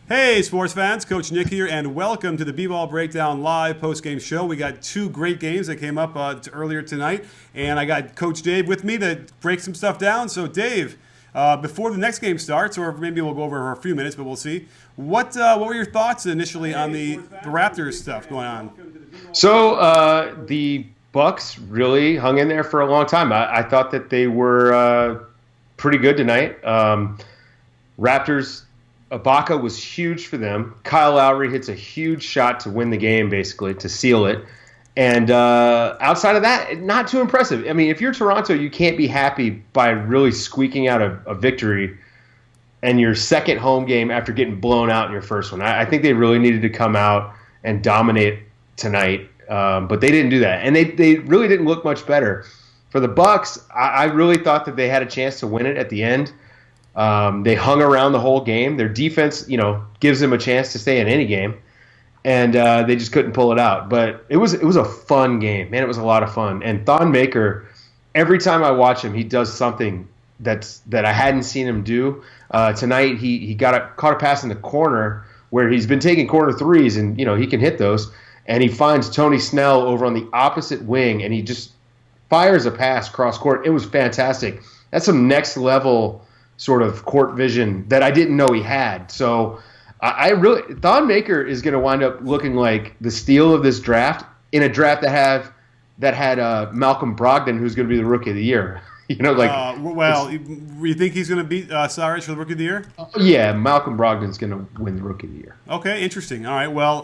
Hey, sports fans, Coach Nick here, and welcome to the B-Ball Breakdown Live post-game show. We got two great games that came up earlier tonight, and I got Coach Dave with me to break some stuff down. So, Dave, before the next game starts, or maybe we'll go over for a few minutes, but we'll see. What were your thoughts initially on the Raptors stuff going on? The Bucks really hung in there for a long time. I thought that they were pretty good tonight. Raptors. Ibaka was huge for them. Kyle Lowry hits a huge shot to win the game, basically, to seal it. And outside of that, not too impressive. I mean, if you're Toronto, you can't be happy by really squeaking out a victory in your second home game after getting blown out in your first one. I think they really needed to come out and dominate tonight, but they didn't do that. And they really didn't look much better. For the Bucks, I really thought that they had a chance to win it at the end. They hung around the whole game. Their defense, gives them a chance to stay in any game, and they just couldn't pull it out. But it was a fun game, man. It was a lot of fun. And Thon Maker, every time I watch him, he does something that I hadn't seen him do. Tonight, he caught a pass in the corner where he's been taking corner threes, and he can hit those. And he finds Tony Snell over on the opposite wing, and he just fires a pass cross court. It was fantastic. That's some next level sort of court vision that I didn't know he had. So I really Thon Maker is going to wind up looking like the steal of this draft in a draft that had Malcolm Brogdon, who's going to be the rookie of the year. You think he's going to beat Saric for the rookie of the year? Yeah, Malcolm Brogdon's going to win the rookie of the year. Okay, interesting. All right. Well,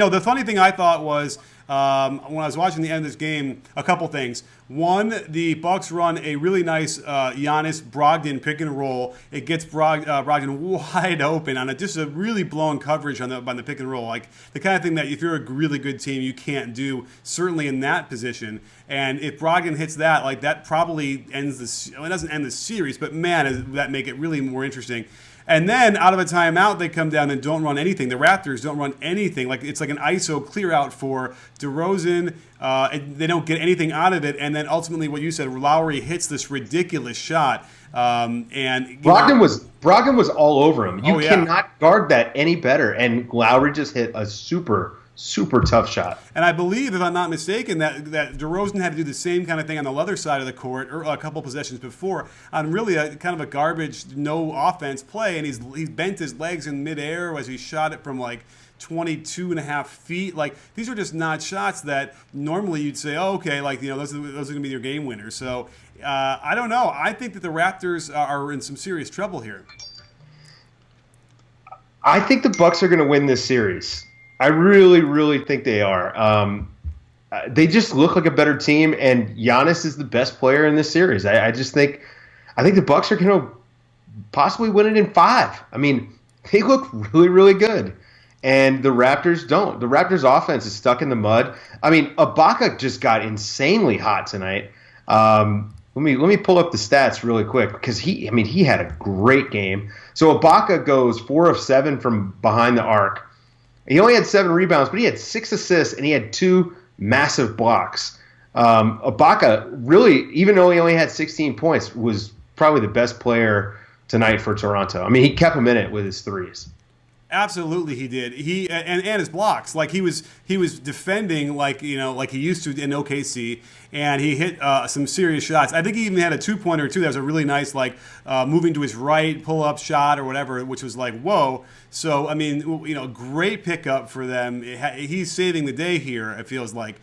the funny thing I thought was when I was watching the end of this game, a couple things. One, the Bucks run a really nice Giannis Brogdon pick and roll. It gets Brogdon wide open on just a really blown coverage on the pick and roll, like the kind of thing that if you're a really good team you can't do, certainly in that position. And if Brogdon hits that, like that probably ends it doesn't end the series, but man, does that make it really more interesting. And then out of a timeout, they come down and don't run anything. The Raptors don't run anything. It's like an ISO clear out for DeRozan. They don't get anything out of it. And then ultimately, what you said, Lowry hits this ridiculous shot. Brogdon was all over him. You cannot guard that any better. And Lowry just hit a super tough shot. And I believe, if I'm not mistaken, that DeRozan had to do the same kind of thing on the other side of the court or a couple possessions before on really a kind of a garbage, no offense play. And he's bent his legs in midair as he shot it from like 22 and a half feet. Like, these are just not shots that normally you'd say, oh, okay, those are going to be your game winners. So I don't know. I think that the Raptors are in some serious trouble here. I think the Bucks are going to win this series. I really, really think they are. They just look like a better team, and Giannis is the best player in this series. I think the Bucks are going to possibly win it in 5. I mean, they look really, really good, and the Raptors don't. The Raptors' offense is stuck in the mud. I mean, Ibaka just got insanely hot tonight. Let me pull up the stats really quick because he had a great game. So Ibaka goes 4 of 7 from behind the arc. He only had 7 rebounds, but he had 6 assists, and he had 2 massive blocks. Ibaka, really, even though he only had 16 points, was probably the best player tonight for Toronto. I mean, he kept him in it with his threes. Absolutely, he did. He and his blocks, like he was defending like he used to in OKC, and he hit some serious shots. I think he even had a 2-pointer too. That was a really nice moving to his right pull up shot or whatever, which was like whoa. So I mean, great pickup for them. He's saving the day here. It feels like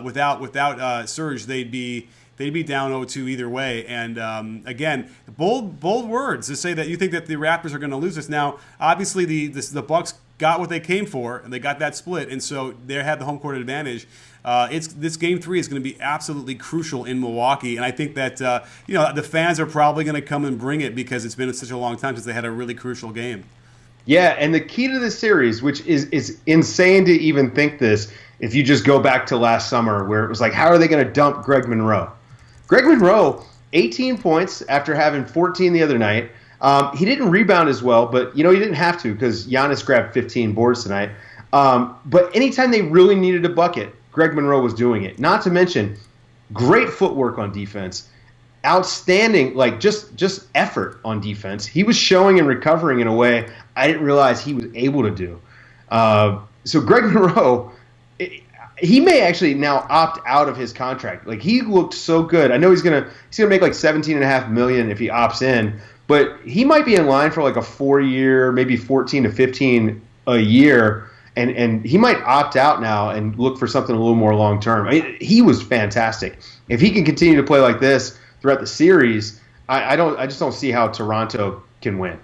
without Serge, they'd be down 0-2 either way. And again, bold words to say that you think that the Raptors are going to lose this. Now, obviously, the Bucks got what they came for, and they got that split, and so they had the home court advantage. This Game 3 is going to be absolutely crucial in Milwaukee, and I think that the fans are probably going to come and bring it because it's been such a long time since they had a really crucial game. Yeah, and the key to this series, which is insane to even think this, if you just go back to last summer where it was like, how are they going to dump Greg Monroe? Greg Monroe, 18 points after having 14 the other night. He didn't rebound as well, but he didn't have to because Giannis grabbed 15 boards tonight. But anytime they really needed a bucket, Greg Monroe was doing it. Not to mention, great footwork on defense. outstanding, like just effort on defense. He was showing and recovering in a way I didn't realize he was able to do. So Greg Monroe, he may actually now opt out of his contract. Like, he looked so good. I know he's gonna make like $17.5 million if he opts in, but he might be in line for like a 4-year, maybe 14 to 15 a year. And he might opt out now and look for something a little more long term. I mean, he was fantastic. If he can continue to play like this throughout the series, I just don't see how Toronto can win.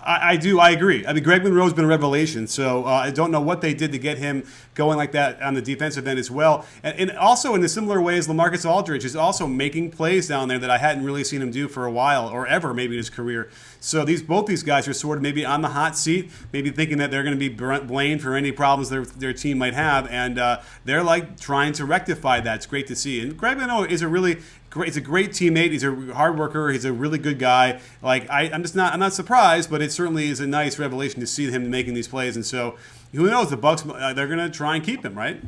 I do. I agree. I mean, Greg Monroe's been a revelation, so I don't know what they did to get him going like that on the defensive end as well. And also in a similar way as LaMarcus Aldridge is also making plays down there that I hadn't really seen him do for a while or ever maybe in his career. So both these guys are sort of maybe on the hot seat, maybe thinking that they're going to be blamed for any problems their team might have, and they're like trying to rectify that. It's great to see. And Greg Monroe is he's a great teammate. He's a hard worker. He's a really good guy. Like, I'm not surprised, but it certainly is a nice revelation to see him making these plays. And so, who knows? The Bucks, they're going to try and keep him, right?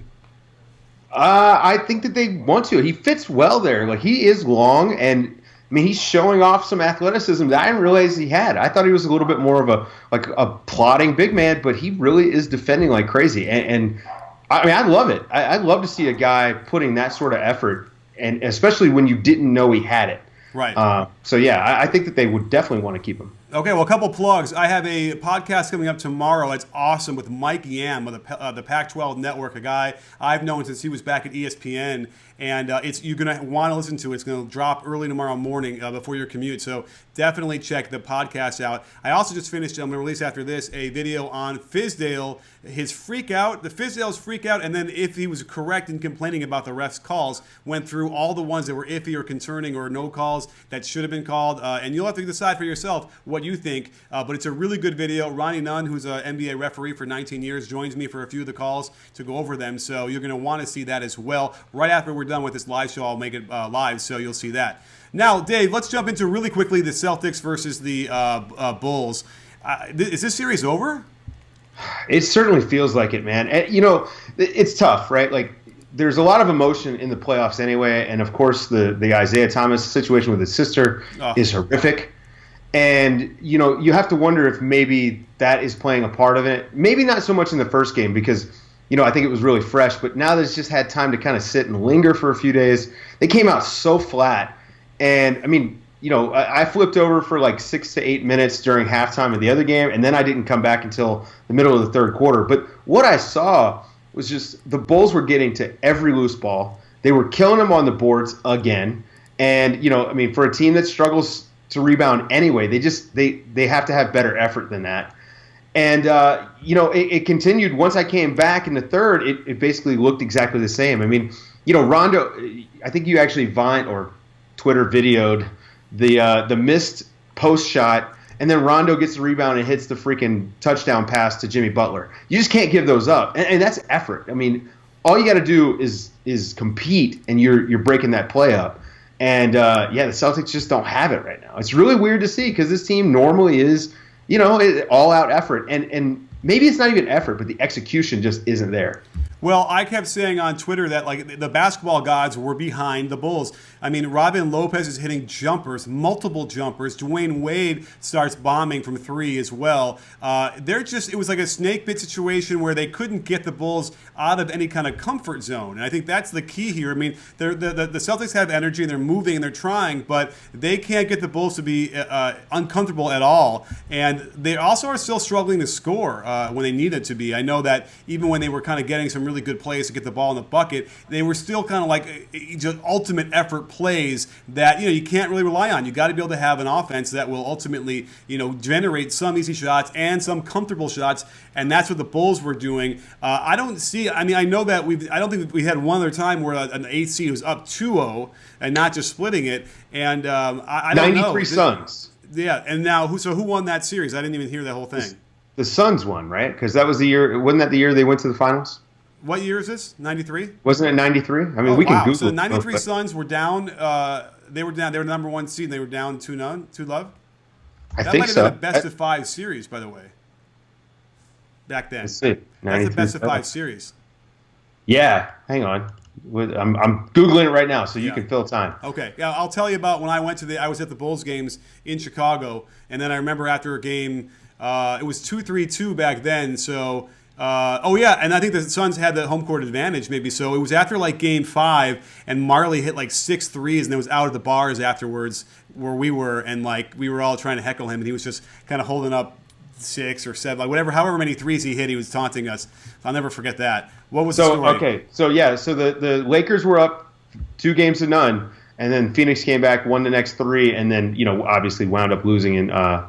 I think that they want to. He fits well there. Like, he is long, and I mean, he's showing off some athleticism that I didn't realize he had. I thought he was a little bit more of a plodding big man, but he really is defending like crazy. And I mean, I love it. I'd love to see a guy putting that sort of effort, and especially when you didn't know he had it. Right. So, yeah, I think that they would definitely want to keep him. Okay, well, a couple plugs. I have a podcast coming up tomorrow. It's awesome with Mike Yam of the Pac-12 Network, a guy I've known since he was back at ESPN. And you're going to want to listen to it. It's going to drop early tomorrow morning before your commute. So definitely check the podcast out. I also just finished, I'm going to release after this, a video on Fizdale, his freak out, the Fizdale's freak out, and then if he was correct in complaining about the refs' calls, went through all the ones that were iffy or concerning or no calls that should have been called. And you'll have to decide for yourself what you think. But it's a really good video. Ronnie Nunn, who's an NBA referee for 19 years, joins me for a few of the calls to go over them. So you're going to want to see that as well. Right after we're done with this live show, I'll make it live, so you'll see that. Now, Dave, let's jump into really quickly the Celtics versus the Bulls. Is this series over? It certainly feels like it, man. And, it's tough, right? Like, there's a lot of emotion in the playoffs anyway, and of course the Isaiah Thomas situation with his sister is horrific. And, you have to wonder if maybe that is playing a part of it. Maybe not so much in the first game because, I think it was really fresh. But now that it's just had time to kind of sit and linger for a few days, they came out so flat. And, I mean, I flipped over for like 6 to 8 minutes during halftime of the other game, and then I didn't come back until the middle of the third quarter. But what I saw was just the Bulls were getting to every loose ball. They were killing them on the boards again. And, for a team that struggles to rebound anyway, they have to have better effort than that. And, it continued. Once I came back in the third, it basically looked exactly the same. I mean, Rondo, I think you actually Vine or Twitter videoed the missed post shot, and then Rondo gets the rebound and hits the freaking touchdown pass to Jimmy Butler. You just can't give those up, and that's effort. I mean, all you got to do is compete, and you're breaking that play up. And the Celtics just don't have it right now. It's really weird to see because this team normally is, all out effort, and maybe it's not even effort, but the execution just isn't there. Well, I kept saying on Twitter that like the basketball gods were behind the Bulls. I mean, Robin Lopez is hitting jumpers, multiple jumpers. Dwayne Wade starts bombing from three as well. It was like a snake bit situation where they couldn't get the Bulls out of any kind of comfort zone. And I think that's the key here. I mean, the Celtics have energy and they're moving and they're trying, but they can't get the Bulls to be uncomfortable at all. And they also are still struggling to score when they needed to be. I know that even when they were kind of getting some really good plays to get the ball in the bucket, they were still kind of like just ultimate effort plays that you can't really rely on. You got to be able to have an offense that will ultimately generate some easy shots and some comfortable shots, and that's what the Bulls were doing. I don't know that I don't think we had one other time where an 8 seed was up 2-0 and not just splitting it. And I don't know. 93 Suns. Yeah, and now who won that series? I didn't even hear that whole thing. The Suns won, right? Because that was the year. Wasn't that the year they went to the finals? What year is this? 93? Wasn't it 93? I mean, we can Google. So the 93 Suns were down. They were down. They were the number one seed. And they were down 2-0. I think so. That might have been a best of 5 series, by the way. Back then. Let's see. That's the best of 5 series. Yeah. Hang on. I'm Googling it right now, so you can fill time. Okay. Yeah, I'll tell you about when I was at the Bulls games in Chicago, and then I remember after a game, it was 2-3-2 back then. So, and I think the Suns had the home court advantage, maybe. So it was after like game 5, and Marley hit like 6 threes, and it was out of the bars afterwards where we were, and like we were all trying to heckle him, and he was just kind of holding up 6 or 7, like whatever, however many threes he hit, he was taunting us. I'll never forget that. What was the story? Okay, so the Lakers were up 2-0, and then Phoenix came back, won the next 3, and then obviously wound up losing in to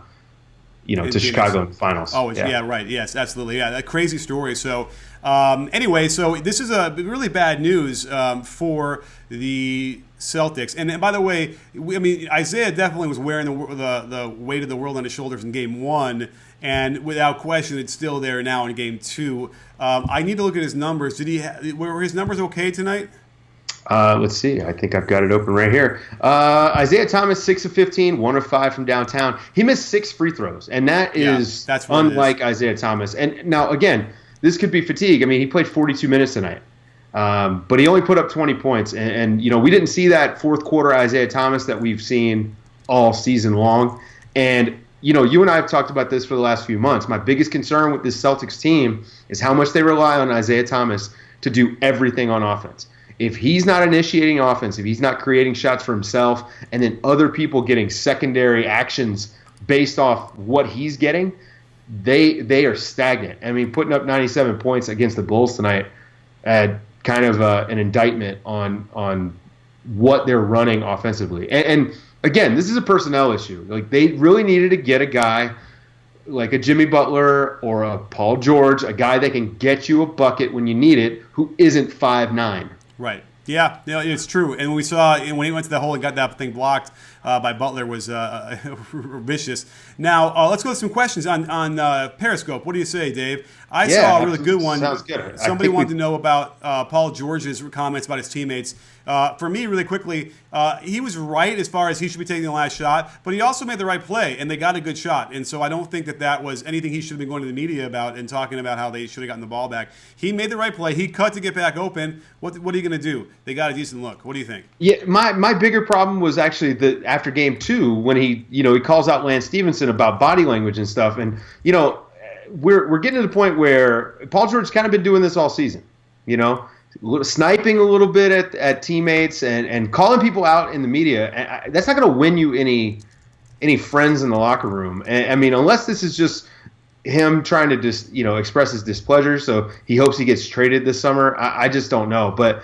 Phoenix. Chicago in the finals. Oh, yeah, right. Yes, absolutely. Yeah, that crazy story. So anyway, so this is a really bad news for the Celtics. And by the way, Isaiah definitely was wearing the weight of the world on his shoulders in Game 1, and without question, it's still there now in Game 2. I need to look at his numbers. Were his numbers okay tonight? Let's see. I think I've got it open right here. Isaiah Thomas, 6 of 15, 1 of 5 from downtown. He missed 6 free throws, and that's unlike Isaiah Thomas. And now, again, this could be fatigue. I mean, he played 42 minutes tonight, but he only put up 20 points. And we didn't see that fourth quarter Isaiah Thomas that we've seen all season long. And you and I have talked about this for the last few months. My biggest concern with this Celtics team is how much they rely on Isaiah Thomas to do everything on offense. If he's not initiating offense, if he's not creating shots for himself, and then other people getting secondary actions based off what he's getting, they are stagnant. I mean, putting up 97 points against the Bulls tonight had kind of an indictment on what they're running offensively. And again, this is a personnel issue. Like, they really needed to get a guy like a Jimmy Butler or a Paul George, a guy that can get you a bucket when you need it, who isn't 5'9". Right. Yeah, it's true. And we saw when he went to the hole and got that thing blocked by Butler was vicious. Now, let's go to some questions on Periscope. What do you say, Dave? I saw a really good one. Sounds good. Somebody wanted to know about Paul George's comments about his teammates. For me, really quickly, he was right as far as he should be taking the last shot, but he also made the right play, and they got a good shot. And so I don't think that was anything he should have been going to the media about and talking about how they should have gotten the ball back. He made the right play. He cut to get back open. What are you going to do? They got a decent look. What do you think? Yeah, my bigger problem was actually after Game 2 when he calls out Lance Stevenson about body language and stuff, and we're getting to the point where Paul George's kind of been doing this all season, sniping a little bit at teammates and calling people out in the media. And that's not going to win you any friends in the locker room. And, I mean, unless this is just him trying to just express his displeasure, so he hopes he gets traded this summer. I just don't know. But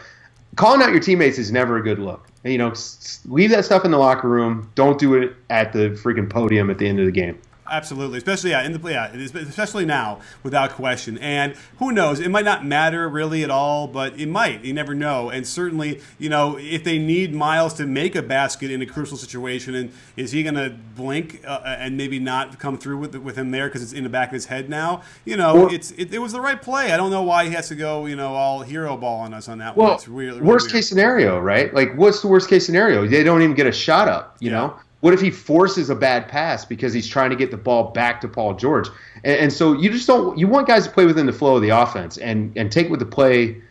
calling out your teammates is never a good look. Leave that stuff in the locker room. Don't do it at the freaking podium at the end of the game. Absolutely, especially especially now, without question. And who knows? It might not matter really at all, but it might. You never know. And certainly, if they need Miles to make a basket in a crucial situation, and is he going to blink and maybe not come through with him there because it's in the back of his head now? It was the right play. I don't know why he has to go all hero ball on us on that one. It's really worst case scenario, right? Like, what's the worst case scenario? They don't even get a shot up. You know. What if he forces a bad pass because he's trying to get the ball back to Paul George? And so you just don't – you want guys to play within the flow of the offense and take what the play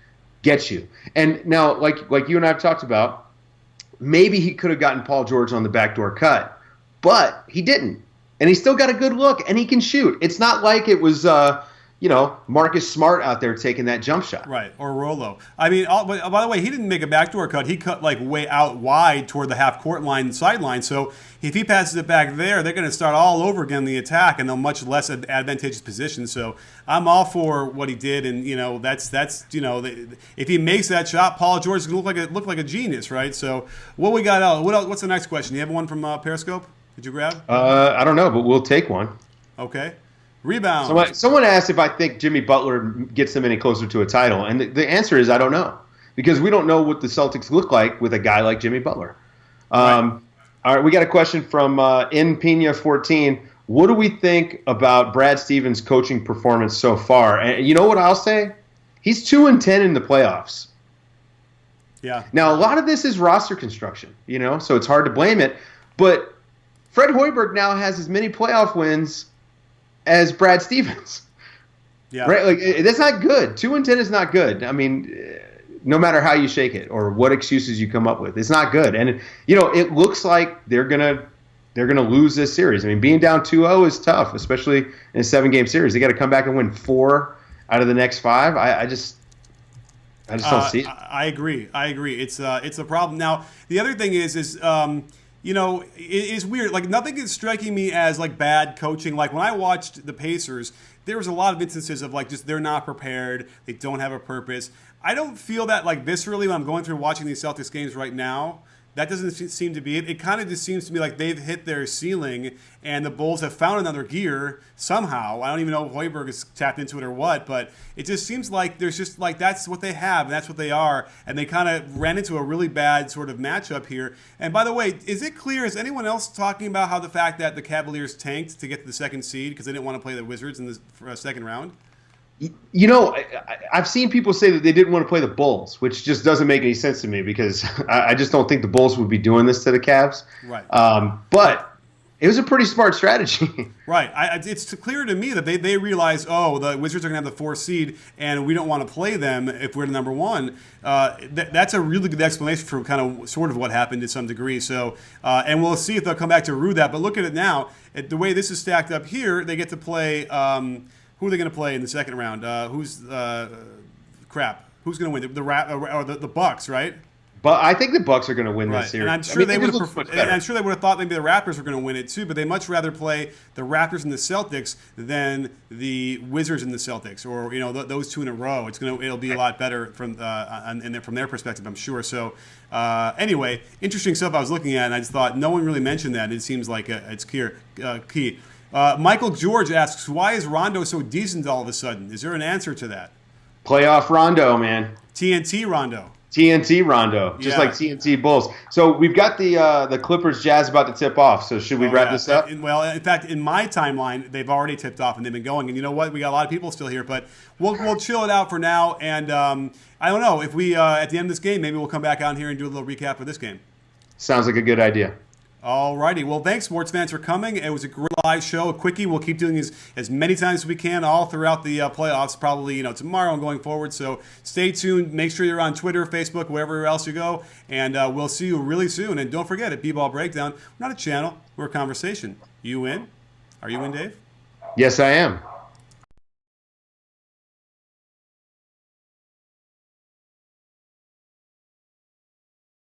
gets you. And now, like you and I have talked about, maybe he could have gotten Paul George on the backdoor cut, but he didn't. And he still got a good look, and he can shoot. It's not like it was Marcus Smart out there taking that jump shot. Right, or Rolo. I mean, by the way, he didn't make a backdoor cut. He cut way out wide toward the half-court line, sideline. So if he passes it back there, they're going to start all over again the attack, and they're much less advantageous position. So I'm all for what he did, and that's if he makes that shot, Paul George is going to look like a genius, right? So what we got out? What's the next question? You have one from Periscope? Did you grab? I don't know, but we'll take one. Okay. Rebound. Someone asked if I think Jimmy Butler gets them any closer to a title, and the answer is I don't know, because we don't know what the Celtics look like with a guy like Jimmy Butler. Right. All right, we got a question from N Pena 14. What do we think about Brad Stevens' coaching performance so far? And you know what I'll say? He's 2-10 in the playoffs. Yeah. Now a lot of this is roster construction, so it's hard to blame it. But Fred Hoiberg now has as many playoff wins as Brad Stevens. Yeah. Right? Like, that's not good. 2-10 is not good. I mean, no matter how you shake it or what excuses you come up with. It's not good. And it looks like they're gonna lose this series. I mean, being down 2-0 is tough, especially in a 7-game series. They got to come back and win 4 out of the next 5. I just don't see it. I agree. It's a problem. Now, the other thing is it's weird. Like, nothing is striking me as like bad coaching. Like, when I watched the Pacers, there was a lot of instances of like just they're not prepared. They don't have a purpose. I don't feel that like viscerally when I'm going through watching these Celtics games right now. That doesn't seem to be it. It kind of just seems to me like they've hit their ceiling and the Bulls have found another gear somehow. I don't even know if Hoiberg has tapped into it or what, but it just seems like there's just like that's what they have and that's what they are. And they kind of ran into a really bad sort of matchup here. And by the way, is it clear, is anyone else talking about how the fact that the Cavaliers tanked to get to the 2nd seed because they didn't want to play the Wizards in the second round? I've seen people say that they didn't want to play the Bulls, which just doesn't make any sense to me because I just don't think the Bulls would be doing this to the Cavs. Right. But it was a pretty smart strategy. Right. It's clear to me that they realize, the Wizards are going to have the 4th seed, and we don't want to play them if we're number 1. That's a really good explanation for kind of sort of what happened to some degree. So, and we'll see if they'll come back to rue that. But look at it now. The way this is stacked up here, they get to play. Who are they going to play in the second round? Who's going to win? The Bucks, right? But I think the Bucks are going to win this series. And I'm sure they would have thought maybe the Raptors were going to win it too. But they much rather play the Raptors and the Celtics than the Wizards and the Celtics, or those 2 in a row. It'll be a lot better from their perspective, I'm sure. So anyway, interesting stuff I was looking at, and I just thought no one really mentioned that. It seems like it's key. Michael George asks, why is Rondo so decent all of a sudden? Is there an answer to that? Playoff Rondo, man. TNT Rondo. TNT Rondo, just like TNT Bulls. So we've got the Clippers Jazz about to tip off. So should we wrap this up? Well, in fact, in my timeline, they've already tipped off and they've been going. And you know what? We got a lot of people still here, but we'll chill it out for now. And I don't know if we at the end of this game, maybe we'll come back out here and do a little recap of this game. Sounds like a good idea. All righty. Well, thanks, sports fans, for coming. It was a great live show, a quickie. We'll keep doing this as many times as we can all throughout the playoffs, probably tomorrow and going forward. So stay tuned. Make sure you're on Twitter, Facebook, wherever else you go. And we'll see you really soon. And don't forget, at B-Ball Breakdown, we're not a channel. We're a conversation. You in? Are you in, Dave? Yes, I am.